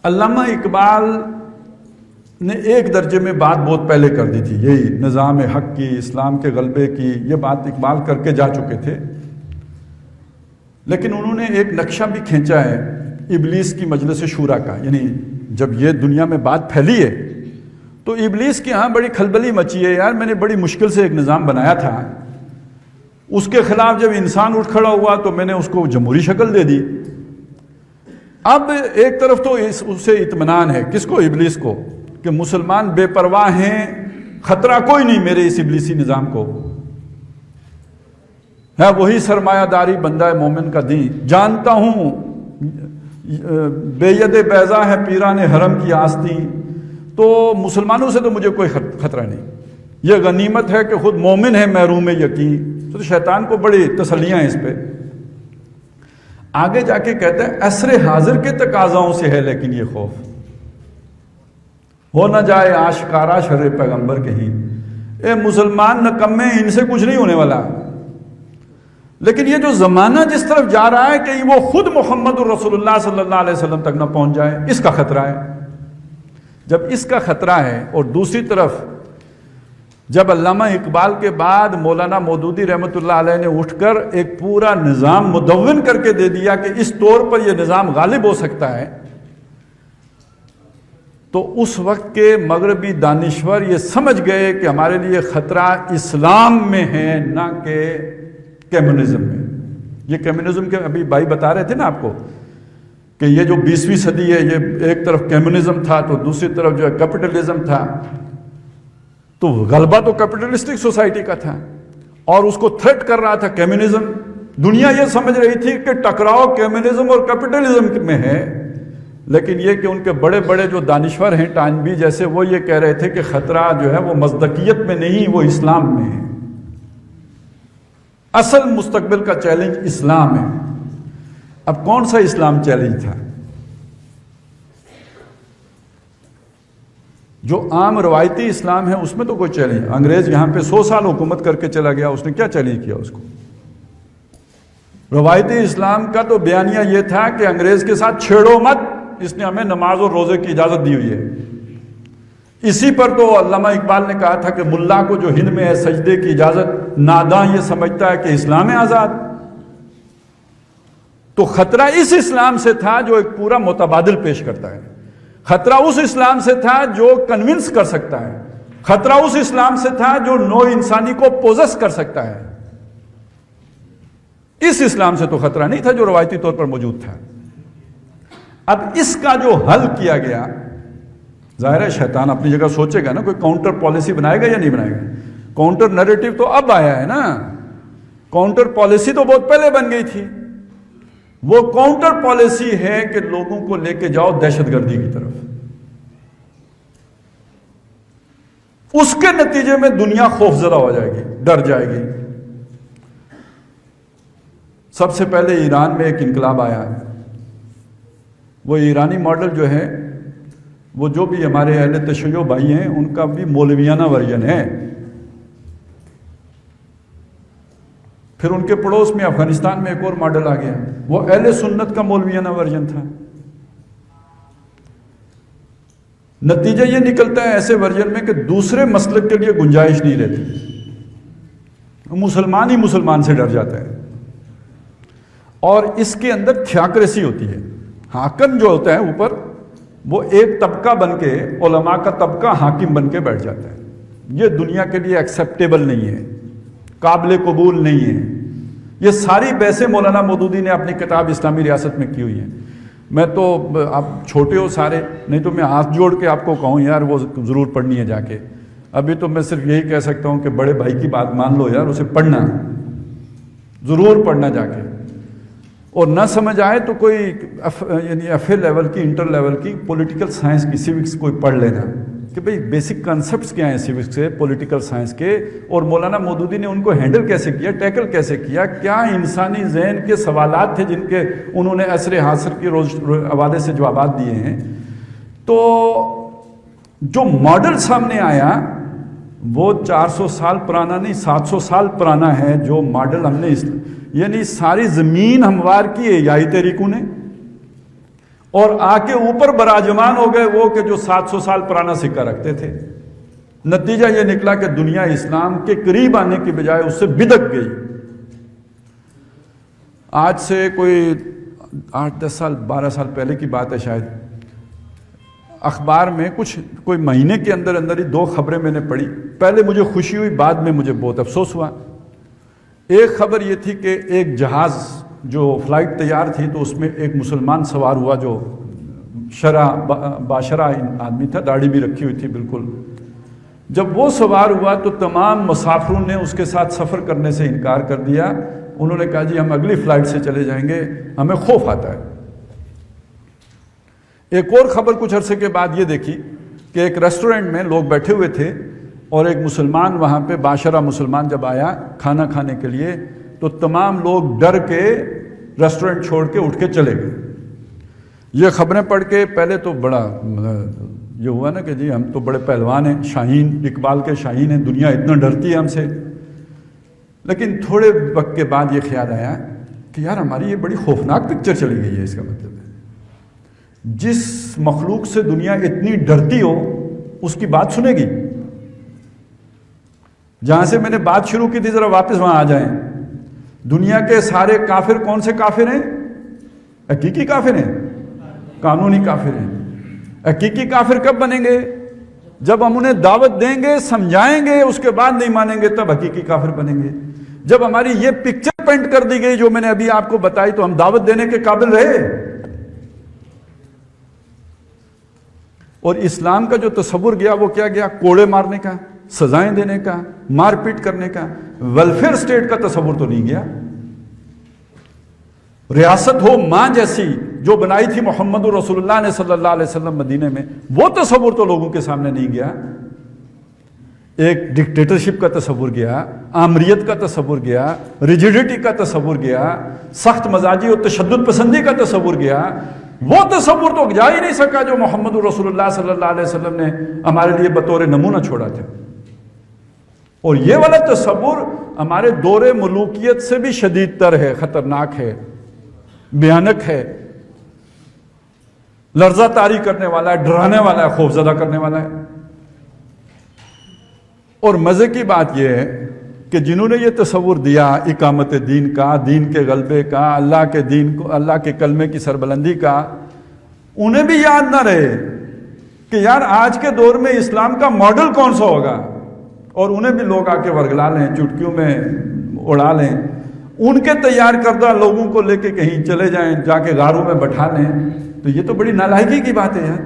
علامہ اقبال نے ایک درجے میں بات بہت پہلے کر دی تھی، یہی نظام حق کی، اسلام کے غلبے کی، یہ بات اقبال کر کے جا چکے تھے، لیکن انہوں نے ایک نقشہ بھی کھینچا ہے ابلیس کی مجلس شورا کا. یعنی جب یہ دنیا میں بات پھیلی ہے تو ابلیس کے ہاں بڑی کھلبلی مچی ہے، یار میں نے بڑی مشکل سے ایک نظام بنایا تھا، اس کے خلاف جب انسان اٹھ کھڑا ہوا تو میں نے اس کو جمہوری شکل دے دی. اب ایک طرف تو اسے اطمینان ہے، کس کو؟ ابلیس کو، کہ مسلمان بے پرواہ ہیں، خطرہ کوئی نہیں میرے اس ابلیسی نظام کو، ہے وہی سرمایہ داری بندہ مومن کا دین، جانتا ہوں بے ید بیضا ہے پیران حرم کی آستی، تو مسلمانوں سے تو مجھے کوئی خطرہ نہیں، یہ غنیمت ہے کہ خود مومن ہے محروم یقین. تو شیطان کو بڑی تسلیاں ہیں اس پہ. آگے جا کے کہتے ہیں عصر حاضر کے تقاضاؤں سے ہے لیکن یہ خوف، ہو نہ جائے آشکارا شر پیغمبر کہیں، اے مسلمان نکمے ان سے کچھ نہیں ہونے والا. لیکن یہ جو زمانہ جس طرف جا رہا ہے کہ وہ خود محمد الرسول اللہ صلی اللہ علیہ وسلم تک نہ پہنچ جائے، اس کا خطرہ ہے. جب اس کا خطرہ ہے، اور دوسری طرف جب علامہ اقبال کے بعد مولانا مودودی رحمۃ اللہ علیہ نے اٹھ کر ایک پورا نظام مدون کر کے دے دیا کہ اس طور پر یہ نظام غالب ہو سکتا ہے، تو اس وقت کے مغربی دانشور یہ سمجھ گئے کہ ہمارے لیے خطرہ اسلام میں ہے نہ کہ کمیونزم میں. یہ کمیونزم کے ابھی بھائی بتا رہے تھے نا آپ کو کہ یہ جو 20ویں صدی ہے، یہ ایک طرف کمیونزم تھا تو دوسری طرف جو ہے کیپٹلزم تھا، تو غلبہ تو کیپٹلسٹک سوسائٹی کا تھا اور اس کو تھریٹ کر رہا تھا کمیونزم. دنیا یہ سمجھ رہی تھی کہ ٹکراؤ کمیونزم اور کیپٹلزم میں ہے، لیکن یہ کہ ان کے بڑے بڑے جو دانشور ہیں ٹانبی جیسے، وہ یہ کہہ رہے تھے کہ خطرہ جو ہے وہ مصداقیت میں نہیں، وہ اسلام میں ہے. اصل مستقبل کا چیلنج اسلام ہے. اب کون سا اسلام چیلنج تھا؟ جو عام روایتی اسلام ہے اس میں تو کوئی چیلنج، انگریز یہاں پہ 100 سال حکومت کر کے چلا گیا، اس نے کیا چیلنج کیا اس کو؟ روایتی اسلام کا تو بیانیہ یہ تھا کہ انگریز کے ساتھ چھیڑو مت، اس نے ہمیں نماز اور روزے کی اجازت دی ہوئی ہے. اسی پر تو علامہ اقبال نے کہا تھا کہ ملا کو جو ہند میں ہے سجدے کی اجازت، ناداں یہ سمجھتا ہے کہ اسلام ہے آزاد. تو خطرہ اس اسلام سے تھا جو ایک پورا متبادل پیش کرتا ہے، خطرہ اس اسلام سے تھا جو کنونس کر سکتا ہے، خطرہ اس اسلام سے تھا جو نو انسانی کو پوزس کر سکتا ہے. اس اسلام سے تو خطرہ نہیں تھا جو روایتی طور پر موجود تھا. اب اس کا جو حل کیا گیا، ظاہر ہے شیطان اپنی جگہ سوچے گا نا، کوئی کاؤنٹر پالیسی بنائے گا یا نہیں بنائے گا. کاؤنٹر نیریٹو تو اب آیا ہے نا، کاؤنٹر پالیسی تو بہت پہلے بن گئی تھی. وہ کاؤنٹر پالیسی ہے کہ لوگوں کو لے کے جاؤ دہشت گردی کی طرف. اس کے نتیجے میں دنیا خوفزدہ ہو جائے گی، ڈر جائے گی. سب سے پہلے ایران میں ایک انقلاب آیا، وہ ایرانی ماڈل جو ہے، وہ جو بھی ہمارے اہل تشیع بھائی ہیں ان کا بھی مولویانہ ورژن ہے. پھر ان کے پڑوس میں افغانستان میں ایک اور ماڈل آ گیا، وہ اہل سنت کا مولویانہ ورژن تھا. نتیجہ یہ نکلتا ہے ایسے ورژن میں کہ دوسرے مسلک کے لیے گنجائش نہیں رہتی، مسلمان ہی مسلمان سے ڈر جاتا ہے. اور اس کے اندر تھیاکریسی ہوتی ہے، حاکم جو ہوتا ہے اوپر، وہ ایک طبقہ بن کے، علماء کا طبقہ حاکم بن کے بیٹھ جاتا ہے. یہ دنیا کے لیے ایکسیپٹیبل نہیں ہے، قابل قبول نہیں ہے. یہ ساری بحثیں مولانا مودودی نے اپنی کتاب اسلامی ریاست میں کی ہوئی ہیں. میں تو، آپ چھوٹے ہو سارے، نہیں تو میں ہاتھ جوڑ کے آپ کو کہوں یار وہ ضرور پڑھنی ہے جا کے. ابھی تو میں صرف یہی کہہ سکتا ہوں کہ بڑے بھائی کی بات مان لو یار، اسے پڑھنا، ضرور پڑھنا جا کے. اور نہ سمجھ آئے تو کوئی یعنی ایف اے لیول کی، انٹر لیول کی پولیٹیکل سائنس کی، سیوکس کوئی پڑھ لینا کہ بھئی بیسک کانسیپٹس کیا ہیں سیوکس کے، پولیٹیکل سائنس کے، اور مولانا مودودی نے ان کو ہینڈل کیسے کیا، ٹیکل کیسے کیا، کیا انسانی ذہن کے سوالات تھے جن کے انہوں نے عصر حاضر کے حوالے سے جوابات دیے ہیں. تو جو ماڈل سامنے آیا وہ 400 سال پرانا نہیں، 700 سال پرانا ہے. جو ماڈل ہم نے یعنی ساری زمین ہموار کی ہے یائی تحریکوں نے، اور آ کے اوپر براجمان ہو گئے وہ کہ جو 700 سال پرانا سکہ رکھتے تھے. نتیجہ یہ نکلا کہ دنیا اسلام کے قریب آنے کی بجائے اس سے بدک گئی. آج سے کوئی 8-10 سال 12 سال پہلے کی بات ہے شاید, اخبار میں کوئی مہینے کے اندر ہی 2 خبریں میں نے پڑھی. پہلے مجھے خوشی ہوئی, بعد میں مجھے بہت افسوس ہوا. ایک خبر یہ تھی کہ ایک جہاز جو فلائٹ تیار تھی تو اس میں ایک مسلمان سوار ہوا جو باشرہ آدمی تھا, داڑھی بھی رکھی ہوئی تھی بالکل. جب وہ سوار ہوا تو تمام مسافروں نے اس کے ساتھ سفر کرنے سے انکار کر دیا. انہوں نے کہا جی ہم اگلی فلائٹ سے چلے جائیں گے, ہمیں خوف آتا ہے. ایک اور خبر کچھ عرصے کے بعد یہ دیکھی کہ ایک ریسٹورنٹ میں لوگ بیٹھے ہوئے تھے اور ایک مسلمان وہاں پہ باشرہ مسلمان جب آیا کھانا کھانے کے لیے تو تمام لوگ ڈر کے ریسٹورنٹ چھوڑ کے اٹھ کے چلے گئے. یہ خبریں پڑھ کے پہلے تو بڑا یہ ہوا نا کہ جی ہم تو بڑے پہلوان ہیں, شاہین, اقبال کے شاہین ہیں, دنیا اتنا ڈرتی ہے ہم سے. لیکن تھوڑے وقت کے بعد یہ خیال آیا کہ یار ہماری یہ بڑی خوفناک پکچر چلی گئی ہے. اس کا مطلب ہے جس مخلوق سے دنیا اتنی ڈرتی ہو اس کی بات سنے گی. جہاں سے میں نے بات شروع کی تھی ذرا واپس وہاں آ جائیں. دنیا کے سارے کافر کون سے کافر ہیں؟ حقیقی کافر ہیں, قانونی کافر ہیں. حقیقی کافر کب بنیں گے؟ جب ہم انہیں دعوت دیں گے, سمجھائیں گے, اس کے بعد نہیں مانیں گے تب حقیقی کافر بنیں گے. جب ہماری یہ پکچر پینٹ کر دی گئی جو میں نے ابھی آپ کو بتائی تو ہم دعوت دینے کے قابل رہے. اور اسلام کا جو تصور گیا وہ کیا گیا؟ کوڑے مارنے کا, سزائیں دینے کا, مار پیٹ کرنے کا. ویلفیئر سٹیٹ کا تصور تو نہیں گیا. ریاست ہو ماں جیسی جو بنائی تھی محمد رسول اللہ نے صلی اللہ علیہ وسلم مدینے میں, وہ تصور تو لوگوں کے سامنے نہیں گیا. ایک ڈکٹیٹرشپ کا تصور گیا, آمریت کا تصور گیا, ریجیڈیٹی کا تصور گیا, سخت مزاجی اور تشدد پسندی کا تصور گیا. وہ تصور تو جا ہی نہیں سکا جو محمد رسول اللہ صلی اللہ علیہ وسلم نے ہمارے لیے بطور نمونہ چھوڑا تھا. اور یہ والا تصور ہمارے دور ملوکیت سے بھی شدید تر ہے, خطرناک ہے, بھیانک ہے, لرزہ طاری کرنے والا ہے, ڈرانے والا ہے, خوفزدہ کرنے والا ہے. اور مزے کی بات یہ ہے کہ جنہوں نے یہ تصور دیا اقامت دین کا, دین کے غلبے کا, اللہ کے دین کو, اللہ کے کلمے کی سربلندی کا, انہیں بھی یاد نہ رہے کہ یار آج کے دور میں اسلام کا ماڈل کون سا ہوگا. اور انہیں بھی لوگ آ کے ورگلا لیں, چٹکیوں میں اڑا لیں, ان کے تیار کردہ لوگوں کو لے کے کہیں چلے جائیں, جا کے غاروں میں بٹھا لیں. تو یہ تو بڑی نالائکی کی بات ہے یار.